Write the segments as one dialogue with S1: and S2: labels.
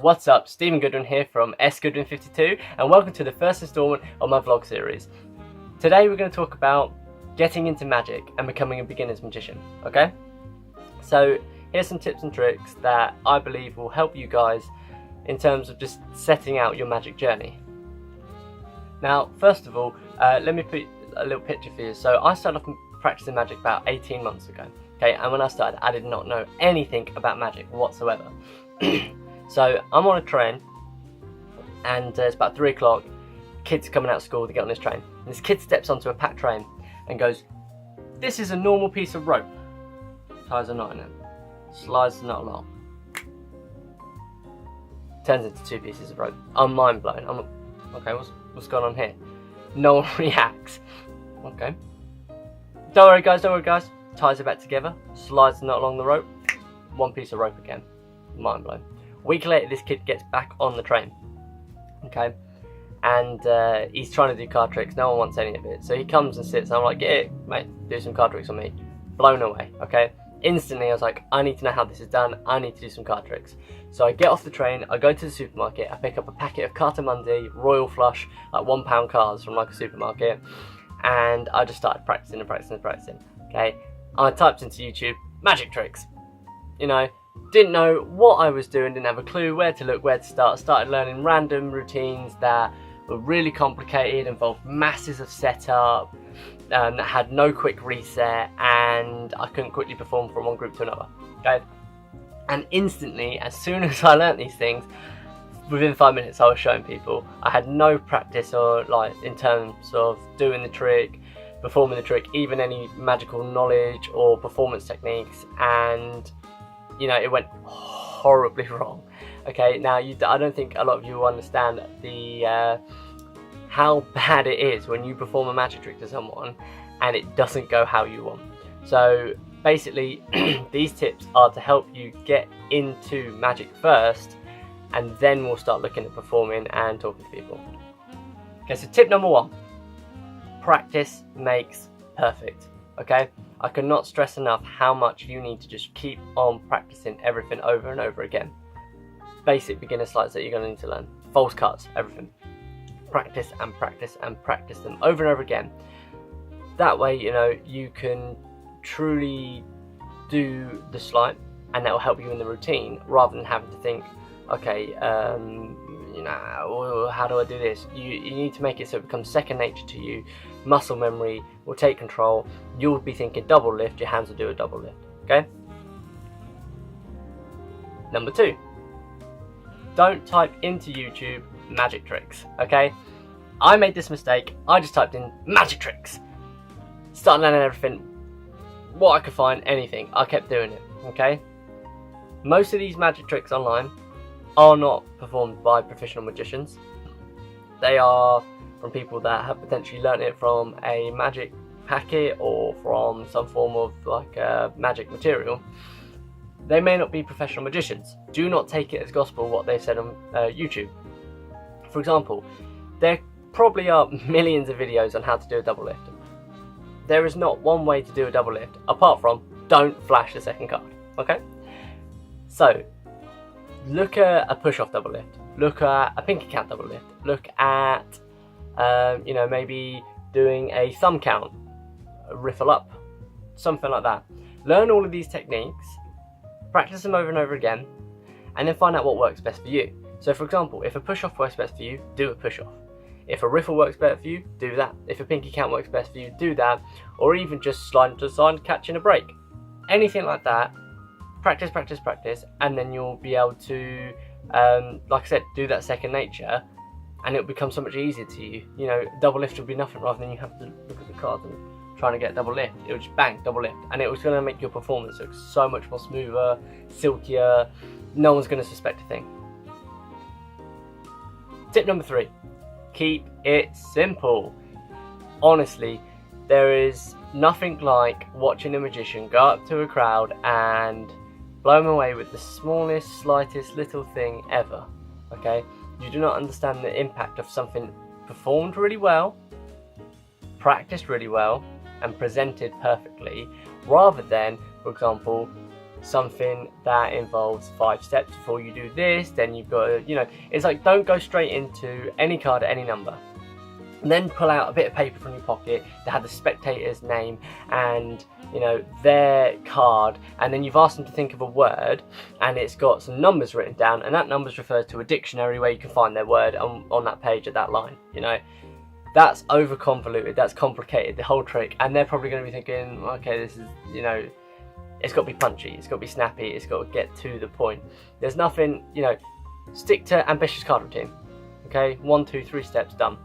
S1: What's up, Stephen Goodwin here from sgoodwin52 and welcome to the first instalment of my vlog series. Today we're going to talk about getting into magic and becoming a beginner's magician, okay? So here's some tips and tricks that I believe will help you guys in terms of just setting out your magic journey. Now, first of all, let me put a little picture for you. So I started off practicing magic about 18 months ago, okay? And when I started, I did not know anything about magic whatsoever. So I'm on a train and it's about 3 o'clock, kids are coming out of school, they get on this train. And this kid steps onto a packed train and goes, "This is a normal piece of rope." Ties a knot in it, slides the knot along. Turns into 2 pieces of rope. I'm mind blown. I'm okay, what's going on here? No one reacts. Okay. Don't worry guys. Ties it back together, slides the knot along the rope, 1 piece of rope again. Mind blown. A week later, this kid gets back on the train, okay, and he's trying to do card tricks. No one wants any of it, so he comes and sits, and I'm like, "Yeah, mate, do some card tricks on me." Blown away, okay. Instantly, I was like, I need to know how this is done. I need to do some card tricks. So I get off the train, I go to the supermarket, I pick up a packet of Cartamundi Royal Flush, like £1 cards from like a supermarket, and I just started practicing. Okay, I typed into YouTube magic tricks, you know. Didn't know what I was doing, didn't have a clue where to look, where to start. Started learning random routines that were really complicated, involved masses of setup, that had no quick reset, and I couldn't quickly perform from one group to another. Okay, and instantly, as soon as I learnt these things, within 5 minutes I was showing people. I had no practice or like in terms of doing the trick, performing the trick, even any magical knowledge or performance techniques, and you know, it went horribly wrong. Okay, now I don't think a lot of you will understand the how bad it is when you perform a magic trick to someone and it doesn't go how you want. So basically, these tips are to help you get into magic first, and then we'll start looking at performing and talking to people. Okay, so tip number 1: practice makes perfect. Okay, I cannot stress enough how much you need to just keep on practicing everything over and over again. Basic beginner sleights that you're going to need to learn, false cuts, everything. Practice and practice and practice them over and over again. That way, you know, you can truly do the sleight, and that will help you in the routine rather than having to think, okay, you know, how do I do this? You need to make it so it becomes second nature to you. Muscle memory will take control. You'll be thinking double lift, your hands will do a double lift, okay? Number 2, don't type into YouTube magic tricks, okay? I made this mistake. I just typed in magic tricks. Started learning everything, what I could find, anything. I kept doing it, okay? Most of these magic tricks online are not performed by professional magicians. They are from people that have potentially learnt it from a magic packet or from some form of like magic material. They may not be professional magicians. Do not take it as gospel what they said on YouTube. For example, there probably are millions of videos on how to do a double lift. There is not one way to do a double lift apart from don't flash the second card, okay? So look at a push-off double lift, look at a pinky count double lift, look at you know, maybe doing a thumb count, a riffle up, something like that. Learn all of these techniques, practice them over and over again, and then find out what works best for you. So for example, if a push-off works best for you, do a push-off. If a riffle works better for you, do that. If a pinky count works best for you, do that. Or even just slide to the side, catching a break. Anything like that. Practice, and then you'll be able to, like I said, do that second nature, and it'll become so much easier to you. You know, double lift will be nothing rather than you have to look at the cards and trying to get a double lift. It'll just bang, double lift, and it was going to make your performance look so much more smoother, silkier. No one's going to suspect a thing. Tip number 3: keep it simple. Honestly, there is nothing like watching a magician go up to a crowd and blow them away with the smallest, slightest little thing ever, okay? You do not understand the impact of something performed really well, practiced really well, and presented perfectly, rather than, for example, something that involves 5 steps before you do this, then you've got to, you know, it's like, don't go straight into any card at any number. And then pull out a bit of paper from your pocket that had the spectator's name and, you know, their card, and then you've asked them to think of a word, and it's got some numbers written down, and that numbers refers to a dictionary where you can find their word on that page at that line. You know, that's over convoluted, that's complicated, the whole trick, and they're probably going to be thinking, okay, this is, you know, it's got to be punchy, it's got to be snappy, it's got to get to the point. There's nothing, you know, stick to ambitious card routine. Okay, 1, 2, 3 steps, done.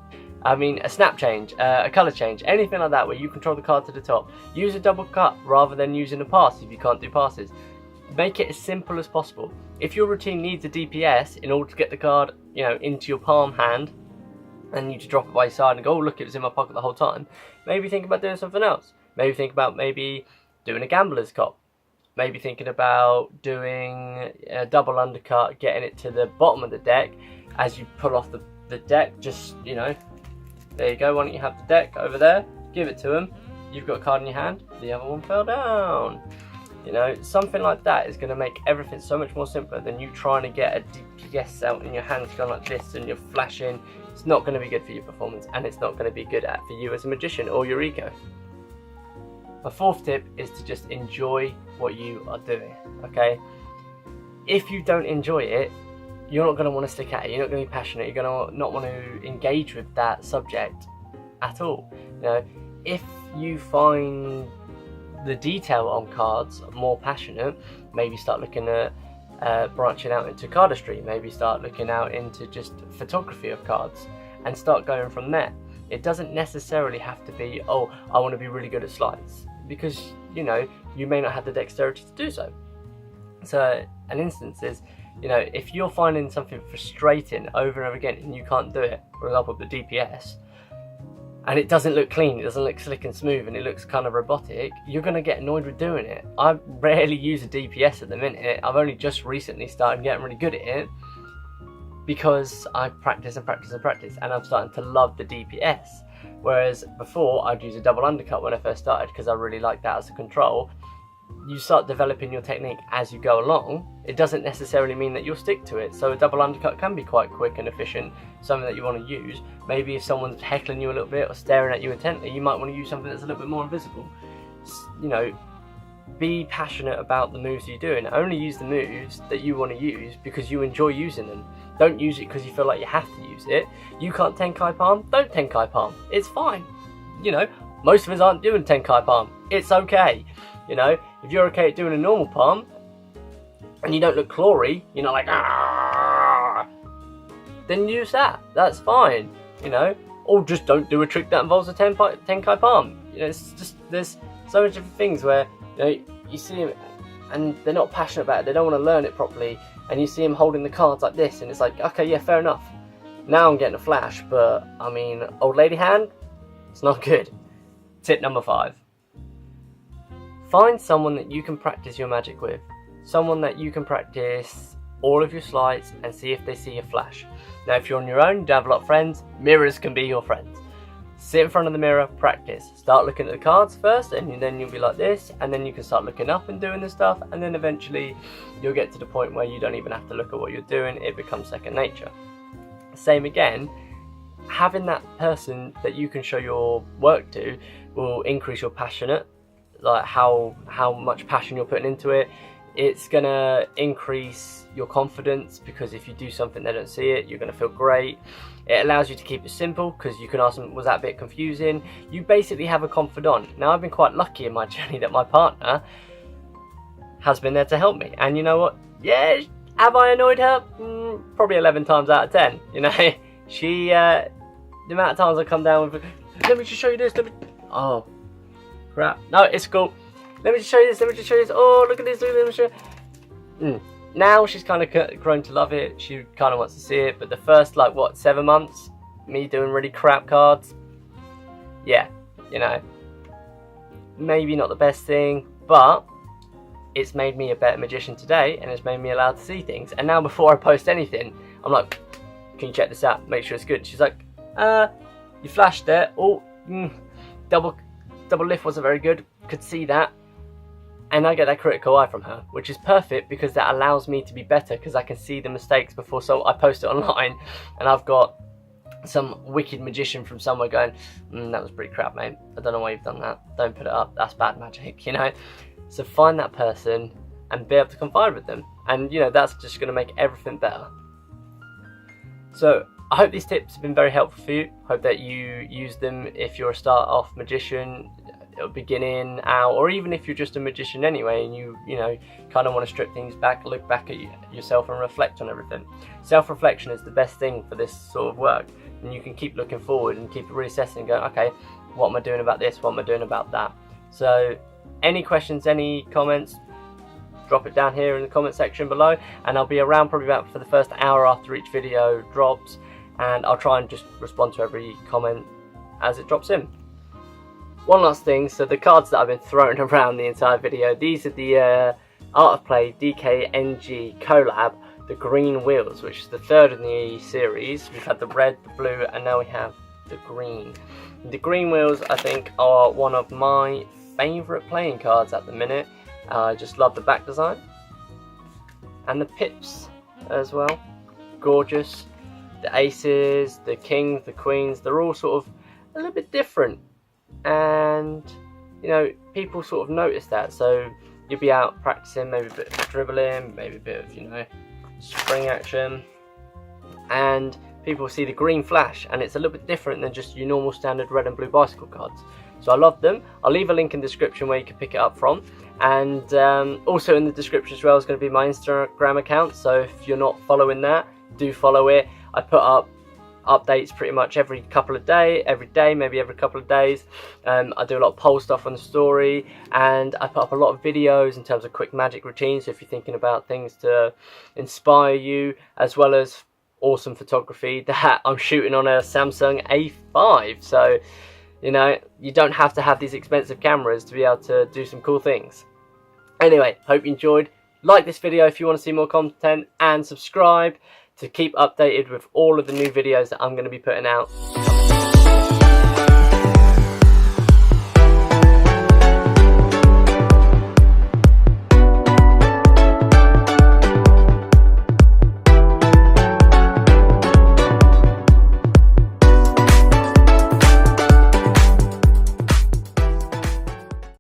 S1: I mean, a snap change, a colour change, anything like that where you control the card to the top. Use a double cut rather than using a pass if you can't do passes. Make it as simple as possible. If your routine needs a DPS in order to get the card, you know, into your palm hand, and you just drop it by your side and go, oh look, it was in my pocket the whole time, maybe think about doing something else. Maybe think about doing a gambler's cop. Maybe thinking about doing a double undercut, getting it to the bottom of the deck as you pull off the deck, just, you know, there you go. Why don't you have the deck over there, give it to them, you've got a card in your hand, the other one fell down. You know, something like that is going to make everything so much more simpler than you trying to get a DPS out in your hands going like this and you're flashing. It's not going to be good for your performance, and it's not going to be good for you as a magician or your ego. My 4th tip is to just enjoy what you are doing, okay? If you don't enjoy it, you're not going to want to stick at it, you're not going to be passionate, you're going to not want to engage with that subject at all. You know, if you find the detail on cards more passionate, maybe start looking at branching out into cardistry, maybe start looking out into just photography of cards, and start going from there. It doesn't necessarily have to be, oh, I want to be really good at slides, because, you know, you may not have the dexterity to do so. So an instance is, you know, if you're finding something frustrating over and over again and you can't do it, for example the DPS, and it doesn't look clean, it doesn't look slick and smooth, and it looks kind of robotic, you're going to get annoyed with doing it. I rarely use a DPS at the minute. I've only just recently started getting really good at it because I practice and practice and practice, and I'm starting to love the DPS. Whereas before, I'd use a double undercut when I first started because I really liked that as a control. You start developing your technique as you go along. It doesn't necessarily mean that you'll stick to it. So a double undercut can be quite quick and efficient, something that you want to use. Maybe if someone's heckling you a little bit or staring at you intently, you might want to use something that's a little bit more invisible. You know, be passionate about the moves you're doing. Only use the moves that you want to use because you enjoy using them. Don't use it because you feel like you have to use it. You can't Tenkai Palm? Don't Tenkai Palm. It's fine. You know, most of us aren't doing Tenkai Palm. It's okay. You know, if you're okay at doing a normal palm and you don't look clawy, you're not like, ah, then use that. That's fine. You know, or just don't do a trick that involves a Tenkai Palm. You know, it's just, there's so many different things where, you know, you see them and they're not passionate about it, they don't want to learn it properly, and you see them holding the cards like this, and it's like, okay, yeah, fair enough. Now I'm getting a flash, but I mean, old lady hand, it's not good. Tip number 5. Find someone that you can practice your magic with. Someone that you can practice all of your sleights and see if they see a flash. Now, if you're on your own, you don't have a lot of friends, mirrors can be your friends. Sit in front of the mirror, practice. Start looking at the cards first, and then you'll be like this, and then you can start looking up and doing the stuff, and then eventually you'll get to the point where you don't even have to look at what you're doing, it becomes second nature. Same again, having that person that you can show your work to will increase your passionate, like how much passion you're putting into it. It's gonna increase your confidence, because if you do something they don't see it, you're gonna feel great. It allows you to keep it simple, because you can ask them, was that a bit confusing? You basically have a confidant. Now, I've been quite lucky in my journey that my partner has been there to help me, and you know what, yeah, have I annoyed her? Probably 11 times out of 10. You know, she the amount of times I come down with, let me just show you this, oh crap, no, it's cool. Let me just show you this, let me just show you this. Oh, look at this, let me show you. Now she's kind of grown to love it. She kind of wants to see it. But the first, like, what, 7 months, me doing really crap cards, yeah, you know, maybe not the best thing, but it's made me a better magician today, and it's made me allowed to see things. And now before I post anything, I'm like, can you check this out? Make sure it's good. She's like, you flashed it. Oh, double lift wasn't very good. Could see that. And I get that critical eye from her, which is perfect because that allows me to be better because I can see the mistakes before I post it online, and I've got some wicked magician from somewhere going, that was pretty crap, mate. I don't know why you've done that. Don't put it up. That's bad magic, you know. So find that person and be able to confide with them, and you know that's just going to make everything better. So I hope these tips have been very helpful for you. Hope that you use them if you're a start-off magician, beginning out, or even if you're just a magician anyway and you know kind of want to strip things back, look back at yourself and reflect on everything. Self-reflection is the best thing for this sort of work, and you can keep looking forward and keep reassessing and going, okay, what am I doing about this, what am I doing about that? So any questions, any comments, drop it down here in the comment section below, and I'll be around probably about for the first hour after each video drops, and I'll try and just respond to every comment as it drops in. One last thing, so the cards that I've been throwing around the entire video, these are the Art of Play DKNG collab, the green wheels, which is the third in the series. We've had the red, the blue, and now we have the green. The green wheels, I think, are one of my favourite playing cards at the minute. I just love the back design. And the pips as well. Gorgeous. The aces, the kings, the queens, they're all sort of a little bit different. And you know, people sort of notice that, so you'll be out practicing, maybe a bit of dribbling, maybe a bit of, you know, spring action, and people see the green flash, and it's a little bit different than just your normal standard red and blue bicycle cards. So I love them. I'll leave a link in the description where you can pick it up from, and also in the description as well is going to be my Instagram account, so if you're not following that, do follow it. I put up updates pretty much every day, maybe every couple of days. I do a lot of poll stuff on the story, and I put up a lot of videos in terms of quick magic routines, so if you're thinking about things to inspire you, as well as awesome photography that I'm shooting on a Samsung A5, so you know, you don't have to have these expensive cameras to be able to do some cool things. Anyway, hope you enjoyed. Like this video if you want to see more content, and subscribe to keep updated with all of the new videos that I'm going to be putting out.